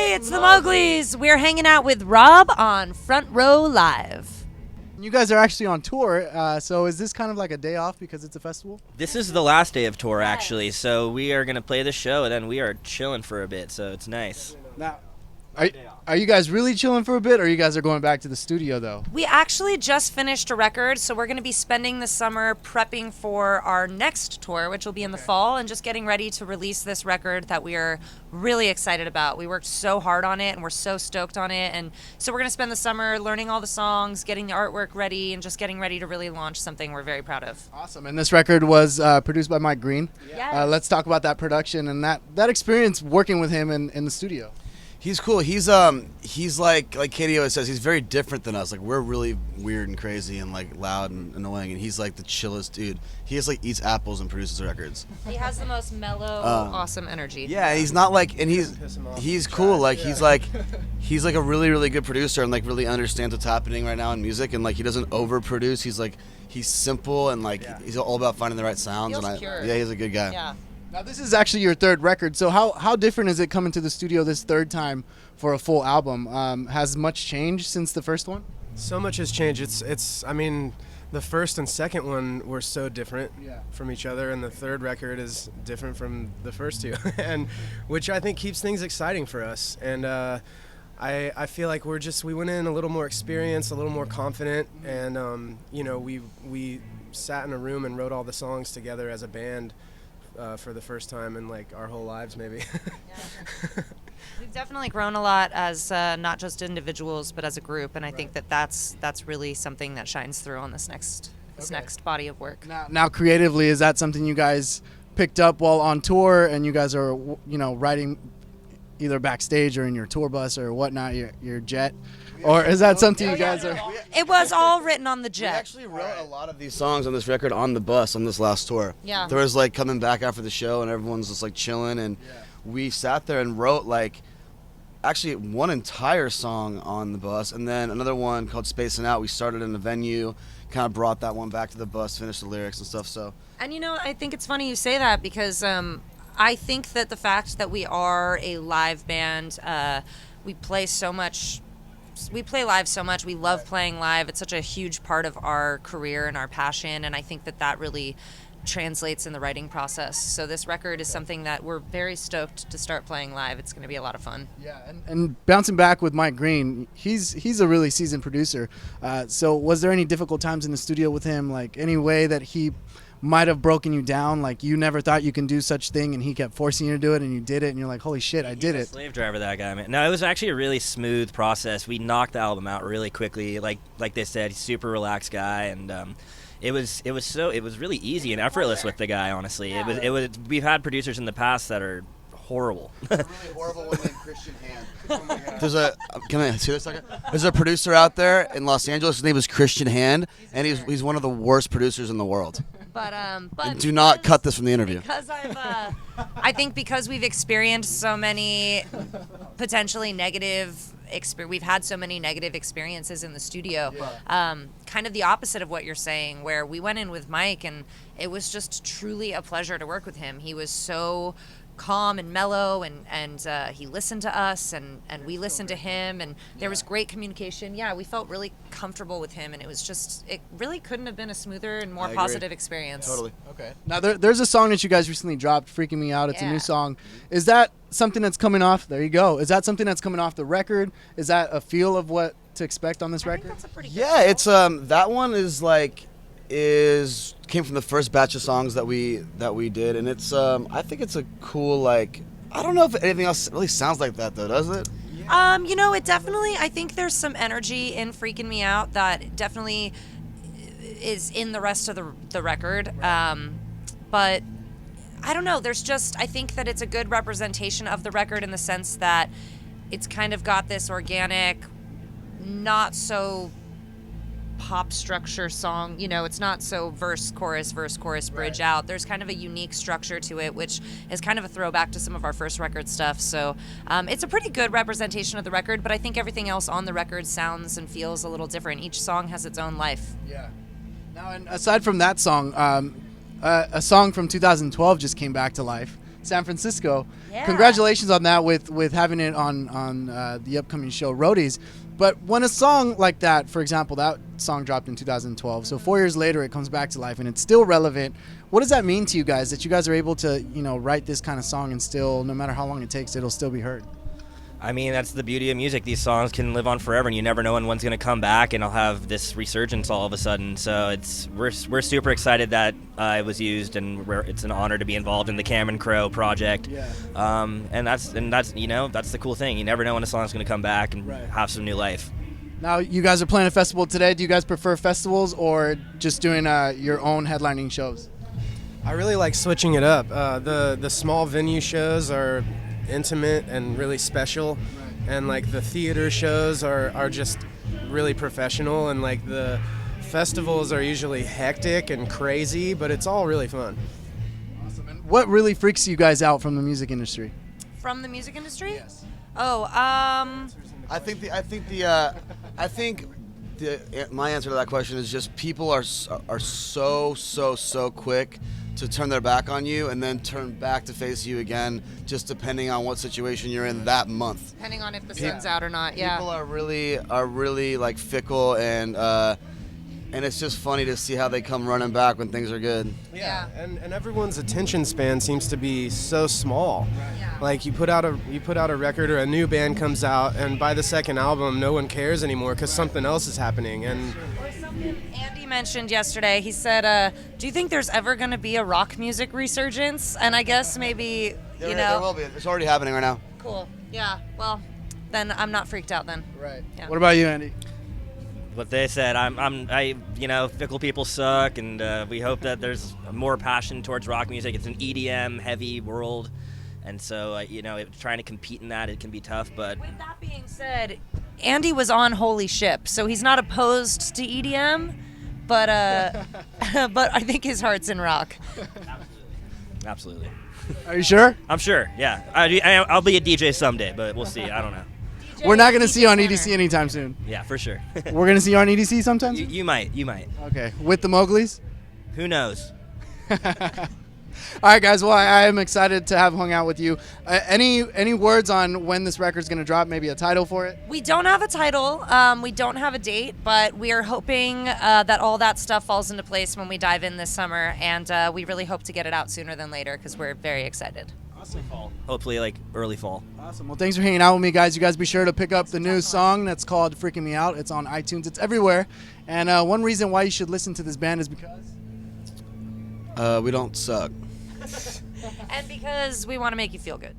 Hey, it's the Mowglis. We're hanging out with Rob on Front Row Live. You guys are actually on tour, so is this kind of like a day off because it's a festival? This is the last day of tour, actually, so we are going to play the show, and then we are chilling for a bit, so it's nice. Now, are you guys really chilling for a bit, or you guys are going back to the studio, though? We actually just finished a record, so we're going to be spending the summer prepping for our next tour, which will be in the fall, and just getting ready to release this record that we are really excited about. We worked so hard on it, and we're so stoked on it, and so we're going to spend the summer learning all the songs, getting the artwork ready, and just getting ready to really launch something we're very proud of. Awesome, and this record was produced by Mike Green. Yes. Let's talk about that production and that experience working with him in the studio. He's cool. He's like Katie always says, he's very different than us. Like, we're really weird and crazy and like loud and annoying, and he's like the chillest dude. He just like eats apples and produces records. He has the most mellow, awesome energy. Yeah, he's not like, and he's cool. Like he's like a really really good producer and like really understands what's happening right now in music, and like he doesn't overproduce. He's simple and like he's all about finding the right sounds. Feels pure. Yeah, he's a good guy. Yeah. Now, this is actually your third record, so how different is it coming to the studio this third time for a full album? Has much changed since the first one? So much has changed. It's. I mean, the first and second one were so different from each other, and the third record is different from the first two, and which I think keeps things exciting for us. And I feel like we went in a little more experienced, a little more confident, and we sat in a room and wrote all the songs together as a band. For the first time in like our whole lives, maybe. Yeah. We've definitely grown a lot as not just individuals, but as a group, and I think that's really something that shines through on this next body of work. Now, creatively, is that something you guys picked up while on tour, and you guys are writing either backstage or in your tour bus or whatnot, your jet? Or is that something you guys are... It was all written on the jet. We actually wrote a lot of these songs on this record on the bus on this last tour. Yeah. There was like coming back after the show and everyone's just like chilling, and we sat there and wrote like actually one entire song on the bus, and then another one called Spacing Out. We started in a venue, kind of brought that one back to the bus, finished the lyrics and stuff. So. And I think it's funny you say that because I think that the fact that we are a live band, we play live so much. We love playing live. It's such a huge part of our career and our passion, and I think that really translates in the writing process. So this record is something that we're very stoked to start playing live. It's going to be a lot of fun. Yeah, and bouncing back with Mike Green, he's a really seasoned producer. So was there any difficult times in the studio with him, like any way that he might have broken you down, like you never thought you can do such thing and he kept forcing you to do it and you did it and you're like, holy shit, I did it? Slave driver, that guy, man. No, it was actually a really smooth process. We knocked the album out really quickly. Like they said, he's a super relaxed guy, and it was really easy and effortless with the guy, honestly. It was we've had producers in the past that are horrible. Really horrible one named Christian Hand. Oh my God. Can I see this a second? There's a producer out there in Los Angeles. His name is Christian Hand, and he's one of the worst producers in the world. But and do not cut this from the interview. Because I think because we've experienced so many potentially negative we've had so many negative experiences in the studio. Kind of the opposite of what you're saying, where we went in with Mike and it was just truly a pleasure to work with him. He was so calm and mellow, and he listened to us, and we listened to him, and there was great communication. Yeah, we felt really comfortable with him, and it really couldn't have been a smoother and more positive experience. Totally. Okay. Now there's a song that you guys recently dropped, Freakin Me Out. It's a new song. Is that something that's coming off? There you go. Is that something that's coming off the record? Is that a feel of what to expect on this record? I think that's a pretty good Yeah, it's that one came from the first batch of songs that we did, and it's I think it's a cool, like, I don't know if anything else really sounds like that though, does it? It definitely, I think there's some energy in Freakin' Me Out that definitely is in the rest of the record. But I don't know, I think that it's a good representation of the record in the sense that it's kind of got this organic, not so pop structure song. It's not so verse, chorus, bridge out. There's kind of a unique structure to it, which is kind of a throwback to some of our first record stuff. So it's a pretty good representation of the record, but I think everything else on the record sounds and feels a little different. Each song has its own life. Yeah. Now, and aside from that song, a song from 2012 just came back to life. San Francisco. Yeah. Congratulations on that with having it on the upcoming show Roadies. But when a song like that, for example, that song dropped in 2012, so 4 years later it comes back to life and it's still relevant. What does that mean to you guys, that you guys are able to, write this kind of song and still, no matter how long it takes, it'll still be heard? I mean, that's the beauty of music. These songs can live on forever, and you never know when one's going to come back and I'll have this resurgence all of a sudden. So we're super excited that it was used, and it's an honor to be involved in the Cameron Crowe project. Yeah. And that's that's the cool thing. You never know when a song's going to come back and have some new life. Now, you guys are playing a festival today. Do you guys prefer festivals or just doing your own headlining shows? I really like switching it up. The small venue shows are intimate and really special, and like the theater shows are just really professional, and like the festivals are usually hectic and crazy, but it's all really fun. Awesome. And what really freaks you guys out from the music industry? From the music industry? Yes. Oh, My answer to that question is just people are so quick to turn their back on you and then turn back to face you again, just depending on what situation you're in that month. depending on if the sun's out or not. Yeah. People are really like fickle, and it's just funny to see how they come running back when things are good. Yeah. And everyone's attention span seems to be so small. Yeah. Like you put out a record, or a new band comes out, and by the second album no one cares anymore because something else is happening. And Or something Andy mentioned yesterday. He said, "Do you think there's ever going to be a rock music resurgence?" And I guess maybe There will be. It's already happening right now. Cool. Yeah. Well, then I'm not freaked out then. Right. Yeah. What about you, Andy? What they said, fickle people suck, and we hope that there's more passion towards rock music. It's an EDM heavy world, and so trying to compete in that, it can be tough. But With that being said, Andy was on Holy Ship, so he's not opposed to EDM, but but I think his heart's in rock. absolutely, Are you sure? I'm sure. Yeah, I'll be a DJ someday, but we'll see. I don't know. We're not going to see you on EDC anytime soon. Yeah, for sure. We're going to see you on EDC sometime soon? You might. Okay. With the Mowglis? Who knows? All right, guys. Well, I am excited to have hung out with you. Any words on when this record's going to drop? Maybe a title for it? We don't have a title. We don't have a date, but we are hoping that all that stuff falls into place when we dive in this summer, and we really hope to get it out sooner than later because we're very excited. Awesome. Hopefully, like early fall. Awesome. Well, thanks for hanging out with me, guys. You guys be sure to pick up the new song that's called Freakin' Me Out. It's on iTunes. It's everywhere. And one reason why you should listen to this band is because... We don't suck. And because we want to make you feel good.